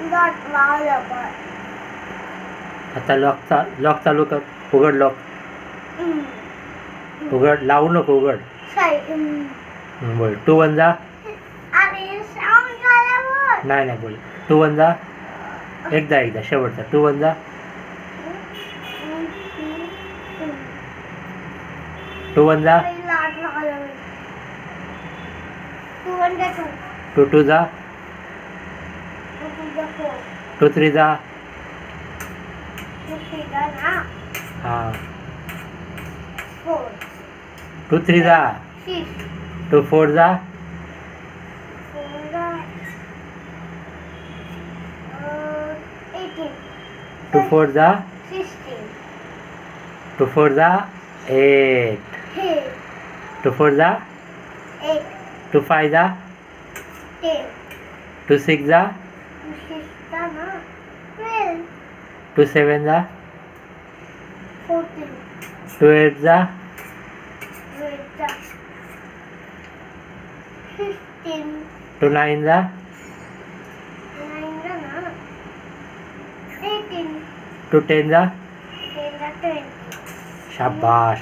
Not lollipop. आता lock चालू कर. उघड लॉक. उघड. लावू नको. उघड. बोल 2 1 जा. अरे साऊंड झाल्यावर. नाही बोल 2 1 जा. एकदा शेवटचा 2 1 जा. 2 1 जा. 2 2 जा. 2 3 जा. हाँ 2 3 जा. 2 4 जा. 2 4 जा. 2 4 जा. 8. 2 4 जा. 2 5 जा. 2 6 जा. 2 7 जा. 2 8 जा. 2 9 जा. 2 10 जा. शाबाश.